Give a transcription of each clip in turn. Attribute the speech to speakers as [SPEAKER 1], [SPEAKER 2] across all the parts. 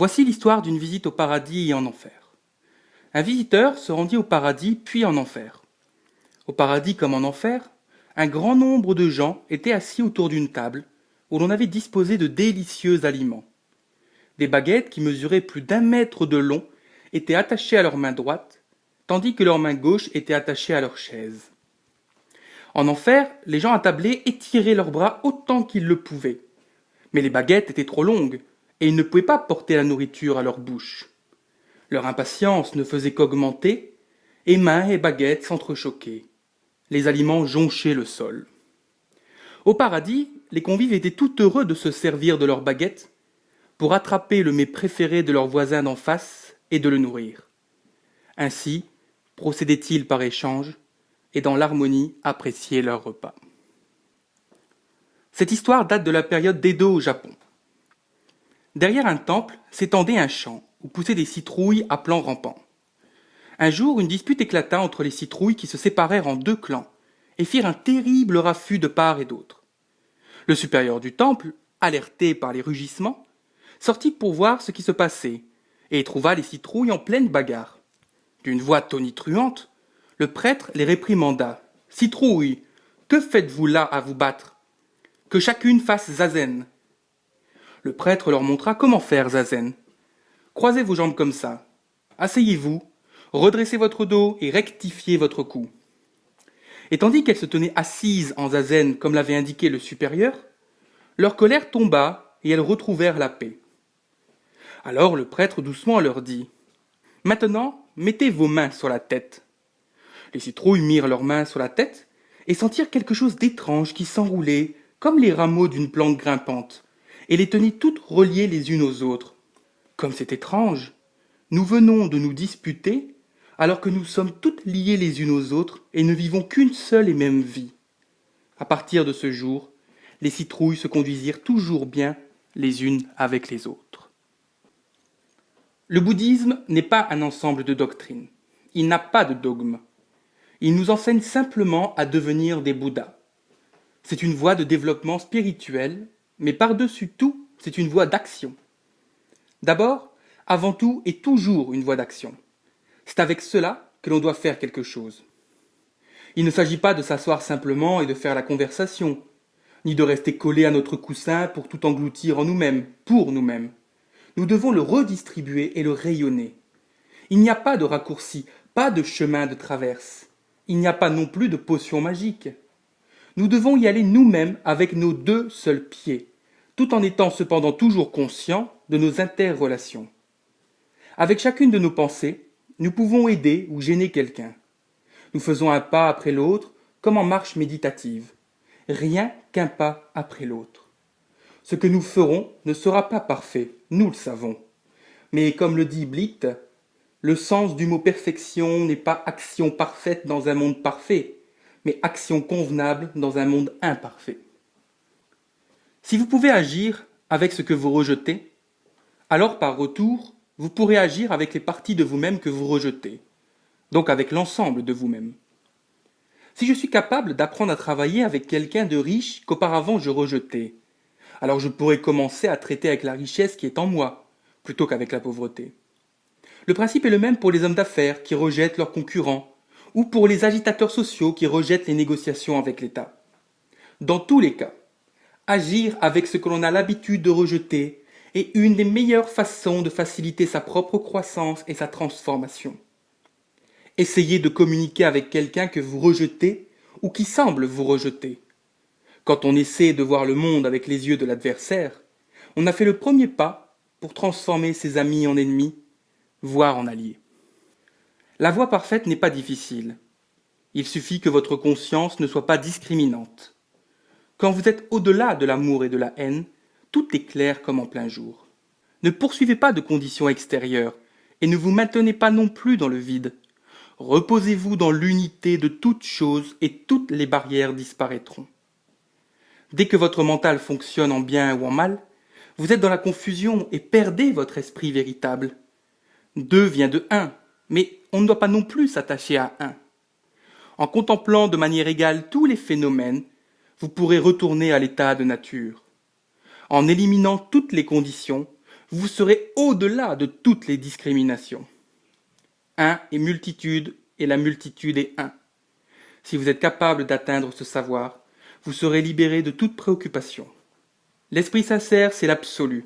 [SPEAKER 1] Voici l'histoire d'une visite au paradis et en enfer. Un visiteur se rendit au paradis puis en enfer. Au paradis comme en enfer, un grand nombre de gens étaient assis autour d'une table où l'on avait disposé de délicieux aliments. Des baguettes qui mesuraient plus d'1 mètre de long étaient attachées à leur main droite, tandis que leur main gauche était attachée à leur chaise. En enfer, les gens attablés étiraient leurs bras autant qu'ils le pouvaient. Mais les baguettes étaient trop longues, et ils ne pouvaient pas porter la nourriture à leur bouche. Leur impatience ne faisait qu'augmenter, et mains et baguettes s'entrechoquaient. Les aliments jonchaient le sol. Au paradis, les convives étaient tout heureux de se servir de leurs baguettes pour attraper le mets préféré de leur voisin d'en face et de le nourrir. Ainsi procédaient-ils par échange, et dans l'harmonie appréciaient leur repas. Cette histoire date de la période d'Edo au Japon. Derrière un temple s'étendait un champ où poussaient des citrouilles à plants rampants. Un jour, une dispute éclata entre les citrouilles qui se séparèrent en 2 clans et firent un terrible raffut de part et d'autre. Le supérieur du temple, alerté par les rugissements, sortit pour voir ce qui se passait et trouva les citrouilles en pleine bagarre. D'une voix tonitruante, le prêtre les réprimanda. « Citrouilles, que faites-vous là à vous battre ? Que chacune fasse zazen. » Le prêtre leur montra comment faire zazen. « Croisez vos jambes comme ça. Asseyez-vous, redressez votre dos et rectifiez votre cou. » Et tandis qu'elles se tenaient assises en zazen comme l'avait indiqué le supérieur, leur colère tomba et elles retrouvèrent la paix. Alors le prêtre doucement leur dit « Maintenant, mettez vos mains sur la tête. » Les citrouilles mirent leurs mains sur la tête et sentirent quelque chose d'étrange qui s'enroulait comme les rameaux d'une plante grimpante et les tenait toutes reliées les unes aux autres. Comme c'est étrange, nous venons de nous disputer alors que nous sommes toutes liées les unes aux autres et ne vivons qu'une seule et même vie. À partir de ce jour, les citrouilles se conduisirent toujours bien les unes avec les autres. Le bouddhisme n'est pas un ensemble de doctrines. Il n'a pas de dogme. Il nous enseigne simplement à devenir des Bouddhas. C'est une voie de développement spirituel, mais par-dessus tout, c'est une voie d'action. D'abord, avant tout et toujours une voie d'action. C'est avec cela que l'on doit faire quelque chose. Il ne s'agit pas de s'asseoir simplement et de faire la conversation, ni de rester collé à notre coussin pour tout engloutir en nous-mêmes, pour nous-mêmes. Nous devons le redistribuer et le rayonner. Il n'y a pas de raccourci, pas de chemin de traverse. Il n'y a pas non plus de potion magique. Nous devons y aller nous-mêmes avec nos 2 seuls pieds, tout en étant cependant toujours conscients de nos interrelations. Avec chacune de nos pensées, nous pouvons aider ou gêner quelqu'un. Nous faisons un pas après l'autre, comme en marche méditative. Rien qu'un pas après l'autre. Ce que nous ferons ne sera pas parfait, nous le savons. Mais comme le dit Blitt, le sens du mot perfection n'est pas action parfaite dans un monde parfait, mais action convenable dans un monde imparfait. Si vous pouvez agir avec ce que vous rejetez, alors par retour, vous pourrez agir avec les parties de vous-même que vous rejetez, donc avec l'ensemble de vous-même. Si je suis capable d'apprendre à travailler avec quelqu'un de riche qu'auparavant je rejetais, alors je pourrais commencer à traiter avec la richesse qui est en moi, plutôt qu'avec la pauvreté. Le principe est le même pour les hommes d'affaires qui rejettent leurs concurrents, ou pour les agitateurs sociaux qui rejettent les négociations avec l'État. Dans tous les cas, agir avec ce que l'on a l'habitude de rejeter est une des meilleures façons de faciliter sa propre croissance et sa transformation. Essayez de communiquer avec quelqu'un que vous rejetez ou qui semble vous rejeter. Quand on essaie de voir le monde avec les yeux de l'adversaire, on a fait le premier pas pour transformer ses amis en ennemis, voire en alliés. La voie parfaite n'est pas difficile. Il suffit que votre conscience ne soit pas discriminante. Quand vous êtes au-delà de l'amour et de la haine, tout est clair comme en plein jour. Ne poursuivez pas de conditions extérieures et ne vous maintenez pas non plus dans le vide. Reposez-vous dans l'unité de toutes choses et toutes les barrières disparaîtront. Dès que votre mental fonctionne en bien ou en mal, vous êtes dans la confusion et perdez votre esprit véritable. 2 vient de 1, mais on ne doit pas non plus s'attacher à 1. En contemplant de manière égale tous les phénomènes, vous pourrez retourner à l'état de nature. En éliminant toutes les conditions, vous serez au-delà de toutes les discriminations. Un est multitude et la multitude est un. Si vous êtes capable d'atteindre ce savoir, vous serez libéré de toute préoccupation. L'esprit sincère, c'est l'absolu.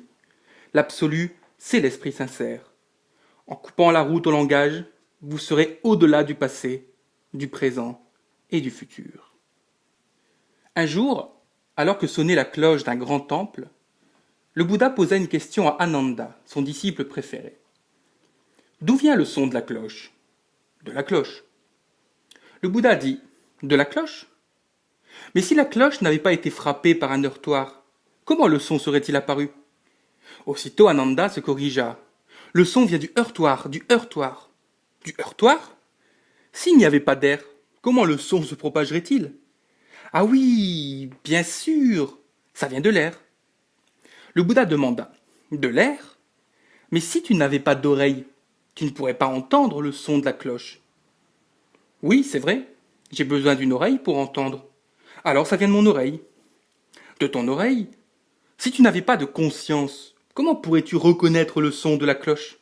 [SPEAKER 1] L'absolu, c'est l'esprit sincère. En coupant la route au langage, vous serez au-delà du passé, du présent et du futur. Un jour, alors que sonnait la cloche d'un grand temple, le Bouddha posa une question à Ananda, son disciple préféré. D'où vient le son de la cloche ? De la cloche. Le Bouddha dit, de la cloche ? Mais si la cloche n'avait pas été frappée par un heurtoir, comment le son serait-il apparu ? Aussitôt Ananda se corrigea. Le son vient du heurtoir, du heurtoir. Du heurtoir ? S'il n'y avait pas d'air, comment le son se propagerait-il ? Ah oui, bien sûr, ça vient de l'air. Le Bouddha demanda, de l'air ? Mais si tu n'avais pas d'oreille, tu ne pourrais pas entendre le son de la cloche. Oui, c'est vrai, j'ai besoin d'une oreille pour entendre. Alors ça vient de mon oreille. De ton oreille ? Si tu n'avais pas de conscience, comment pourrais-tu reconnaître le son de la cloche ?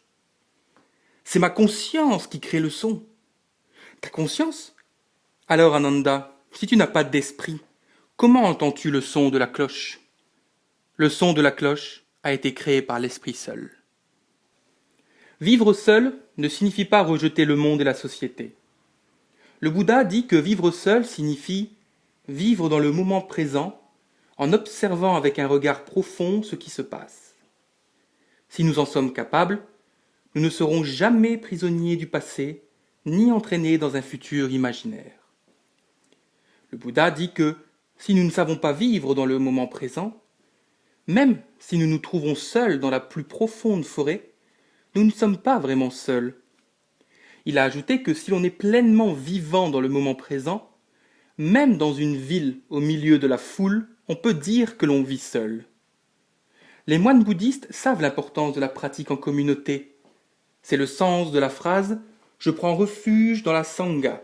[SPEAKER 1] C'est ma conscience qui crée le son. Ta conscience ? Alors Ananda, si tu n'as pas d'esprit, comment entends-tu le son de la cloche ? Le son de la cloche a été créé par l'esprit seul. Vivre seul ne signifie pas rejeter le monde et la société. Le Bouddha dit que vivre seul signifie vivre dans le moment présent en observant avec un regard profond ce qui se passe. Si nous en sommes capables, nous ne serons jamais prisonniers du passé, ni entraînés dans un futur imaginaire. Le Bouddha dit que si nous ne savons pas vivre dans le moment présent, même si nous nous trouvons seuls dans la plus profonde forêt, nous ne sommes pas vraiment seuls. Il a ajouté que si l'on est pleinement vivant dans le moment présent, même dans une ville au milieu de la foule, on peut dire que l'on vit seul. Les moines bouddhistes savent l'importance de la pratique en communauté. C'est le sens de la phrase « Je prends refuge dans la sangha ».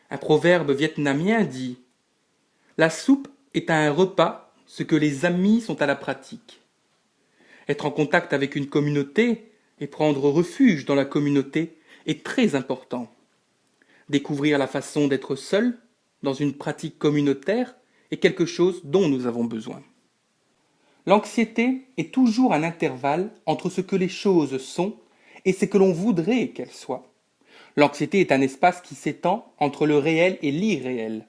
[SPEAKER 1] Un proverbe vietnamien dit « La soupe est à un repas ce que les amis sont à la pratique ». Être en contact avec une communauté et prendre refuge dans la communauté est très important. Découvrir la façon d'être seul dans une pratique communautaire est quelque chose dont nous avons besoin. L'anxiété est toujours un intervalle entre ce que les choses sont et ce que l'on voudrait qu'elles soient. L'anxiété est un espace qui s'étend entre le réel et l'irréel.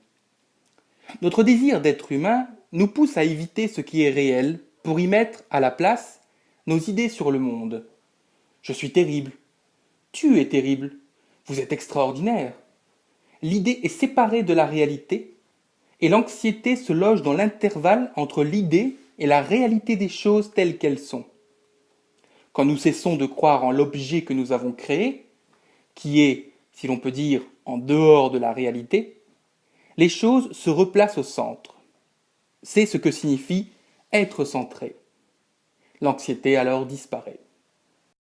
[SPEAKER 1] Notre désir d'être humain nous pousse à éviter ce qui est réel pour y mettre à la place nos idées sur le monde. Je suis terrible. Tu es terrible. Vous êtes extraordinaire. L'idée est séparée de la réalité et l'anxiété se loge dans l'intervalle entre l'idée et la réalité des choses telles qu'elles sont. Quand nous cessons de croire en l'objet que nous avons créé, qui est, si l'on peut dire, en dehors de la réalité, les choses se replacent au centre. C'est ce que signifie être centré. L'anxiété alors disparaît.